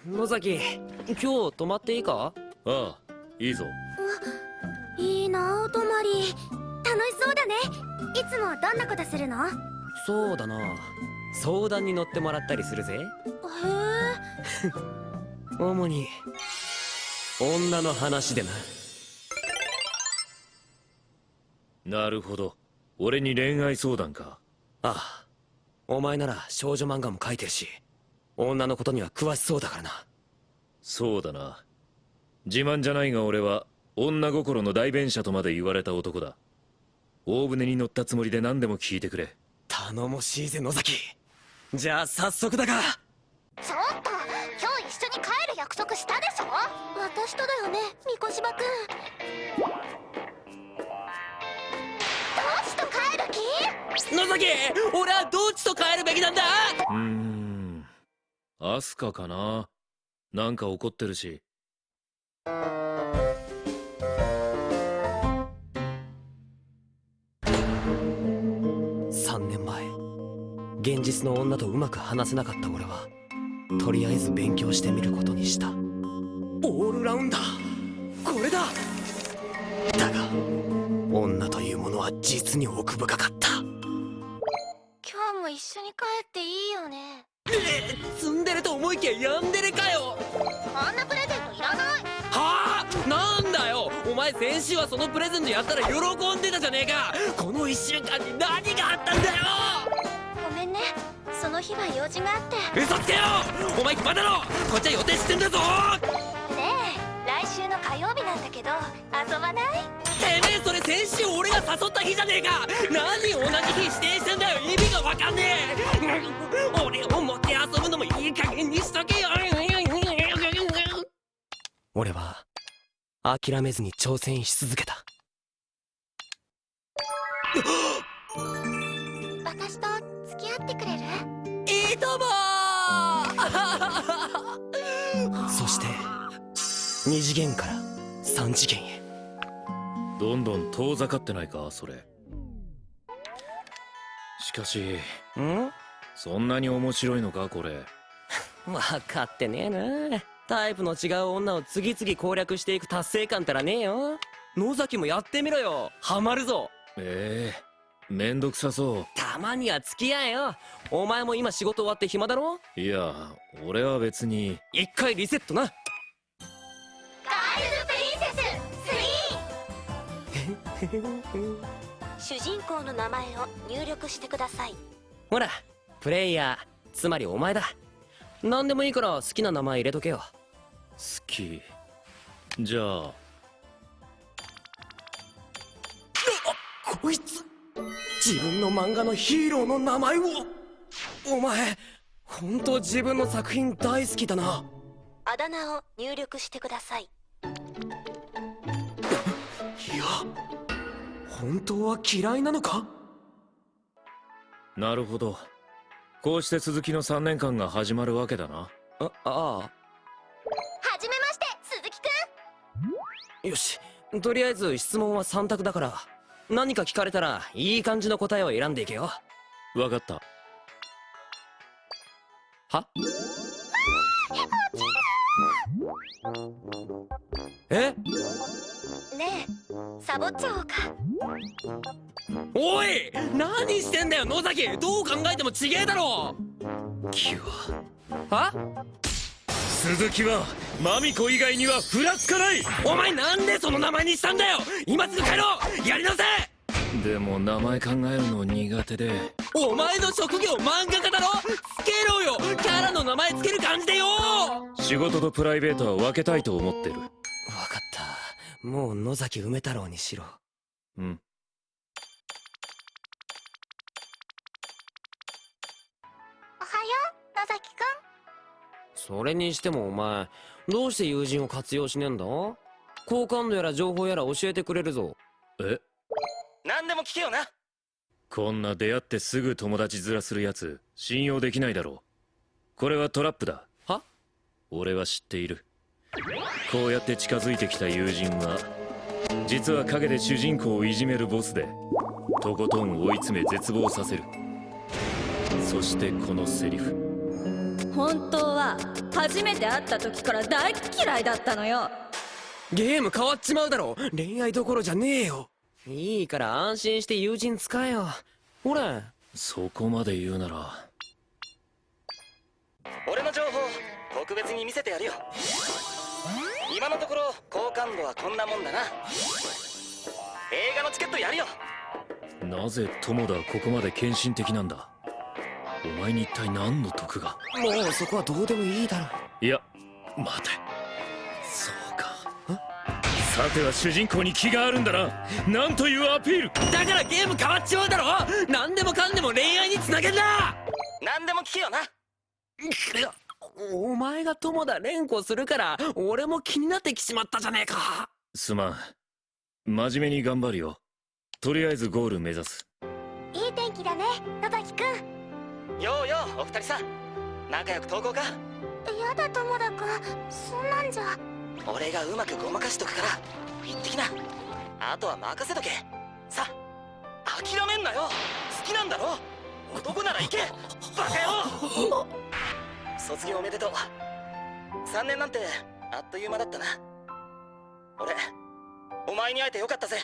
野崎、今日泊まっていいか？ああ、いいぞ。いいなお泊まり。楽しそうだね。いつもどんなことするの？へそうだな、相談に乗ってもらったりするぜ。え。主に女の話でな。なるほど、俺に恋愛相談か。ああ、お前なら少女漫画も描いてるし、女のことには詳しそうだからな。そうだな。自慢じゃないが俺は女心の代弁者とまで言われた男だ。大船に乗ったつもりで何でも聞いてくれ。頼もしいぜ野崎。じゃあ早速だが。ちょっと、今日一緒に帰る約束したでしょ。私とだよね、三越島くん。どっちと帰る気？野崎、俺はどっちと帰るべきなんだ？アスカかな。なんか怒ってるし。3年前、現実の女とうまく話せなかった俺はとりあえず勉強してみることにした。オールラウンダー、これだ。だが女というものは実に奥深かった。今日も一緒に帰っていいよね。ツンデレと思いきやヤンデレかよ。あんなプレゼントいらない。はあ、なんだよお前、先週はそのプレゼントやったら喜んでたじゃねえか。この1週間に何があったんだよ。ごめんね、その日は用事があって。嘘つけよ、お前暇だろ。こっちは予定してんだぞ。ねえ、来週の火曜日なんだけど遊ばない？てめえそれ先週俺が誘った日じゃねえか。何同じ日指定してんだよ、意味がわかんねえ。俺を持って遊ぶのもいい加減にしとけよ。俺は諦めずに挑戦し続けた。私と付き合ってくれる？いいともそして2次元から3次元へ。どんどん遠ざかってないかそれ。しかしそんなに面白いのかこれ。分かってねえな。タイプの違う女を次々攻略していく達成感たらねえよ。野崎もやってみろよ、ハマるぞ。めんどくさそたまには付き合えよ。お前も今仕事終わって暇だろ。う。いや、俺は別に。一回リセットな。ガールズプリンセス3。主人公の名前を入力してください。ほら、プレイヤー、つまりお前だ。何でもいいから好きな名前入れとけよ。好き。じゃあこいつ自分の漫画のヒーローの名前を。お前本当自分の作品大好きだな。あだ名を入力してください。いや、本当は嫌いなのか。なるほど、こうして続きの3年間が始まるわけだな。はじめまして、鈴木くん。よし、とりあえず質問は3択だから、何か聞かれたらいい感じの答えを選んでいけよ。わかった。は？え？ねえ、サボっちゃおうか。おい、何してんだよ野崎。どう考えてもちげえだろ。キュは？鈴木はマミコ以外にはふらつかない。お前なんでその名前にしたんだよ。今すぐ帰ろう。やり直せ。でも名前考えるの苦手で。お前の職業漫画家だろ。つけろよ、キャラの名前つける感じでよ。仕事とプライベートは分けたいと思ってる。分かった、もう野崎梅太郎にしろ。うん。おはよう、野崎くん。それにしてもお前どうして友人を活用しねえんだ。好感度やら情報やら教えてくれるぞ。何でも聞けよな。こんな出会ってすぐ友達面するやつ信用できないだろう。これはトラップだ。は？俺は知っている。こうやって近づいてきた友人は実は陰で主人公をいじめるボスで、とことん追い詰め絶望させる。そしてこのセリフ、本当は初めて会った時から大嫌いだったのよ。ゲーム変わっちまうだろ。恋愛どころじゃねえよ。いいから安心して友人使えよ。ほら。そこまで言うなら俺の情報特別に見せてやるよ。今のところ好感度はこんなもんだな。映画のチケットやるよ。なぜ友田はここまで献身的なんだ。お前に一体何の得が。もうそこはどうでもいいだろ。いや待て、そうか。さては主人公に気があるんだな。なんというアピールだからゲーム変わっちまうだろ。何でもかんでも恋愛につなげんな。何でも聞けよな。お前が友田連呼するから俺も気になってきちまったじゃねえか。すまん、真面目に頑張るよ。とりあえずゴール目指す。いい天気だね、野崎くん。ようようお二人さん、仲良く投稿か。やだ友田くん、そんなんじゃ。俺がうまくごまかしとくから行ってきな。あとは任せとけ。さあ諦めんなよ。好きなんだろ。男なら行けバカ野郎。卒業おめでとう。3年なんてあっという間だったな。俺お前に会えてよかったぜ。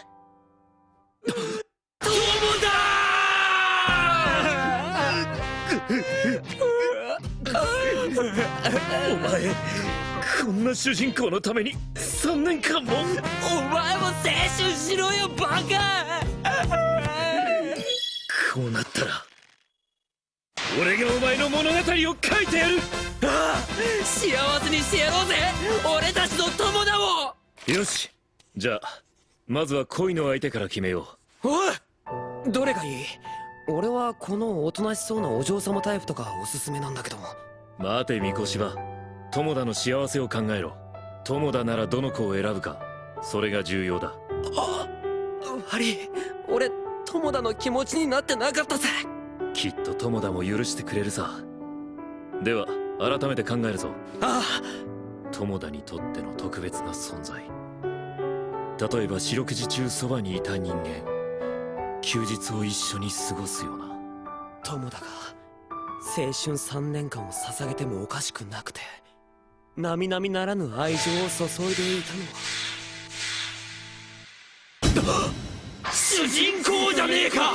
友お前こんな主人公のために3年間も。お前も青春しろよバカ。こうなったら俺がお前の物語を書いてやる。幸せにしてやろうぜ俺たちの友田を。よし、じゃあまずは恋の相手から決めよおい、どれがいい？俺はこのおとなしそうなお嬢様タイプとかおすすめなんだけど。う。待て三越は友田の幸せを考えろ。友田ならどの子を選ぶか、それが重要だ。悪い、俺友田の気持ちになってなかったぜ。きっと友田も許してくれるさ。では改めて考えるぞ。あ友田にとっての特別な存在。例えば四六時中そばにいた人間、休日を一緒に過ごすような。友田が青春3年間を捧げてもおかしくなくて、並々ならぬ愛情を注いでいたのは主人公じゃねえか。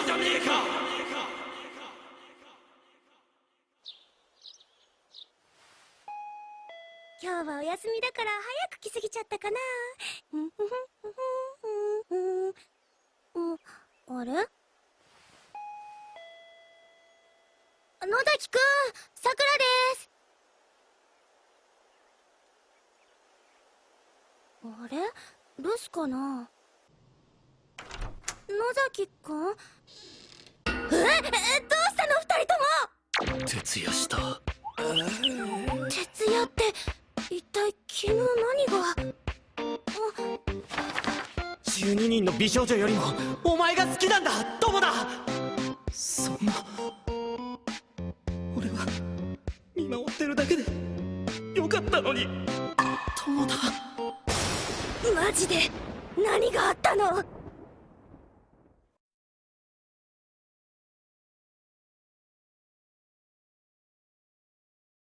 今日はお休みだから早く来すぎちゃったかな。あれ？野崎くん、さくらです。あれ？留守かな。野崎くん？どうしたの二人とも。徹夜した。徹夜って一体昨日何が。12人の美少女よりもお前が好きなんだ友田。そんな、俺は見守ってるだけでよかったのに。友田、マジで何があったの？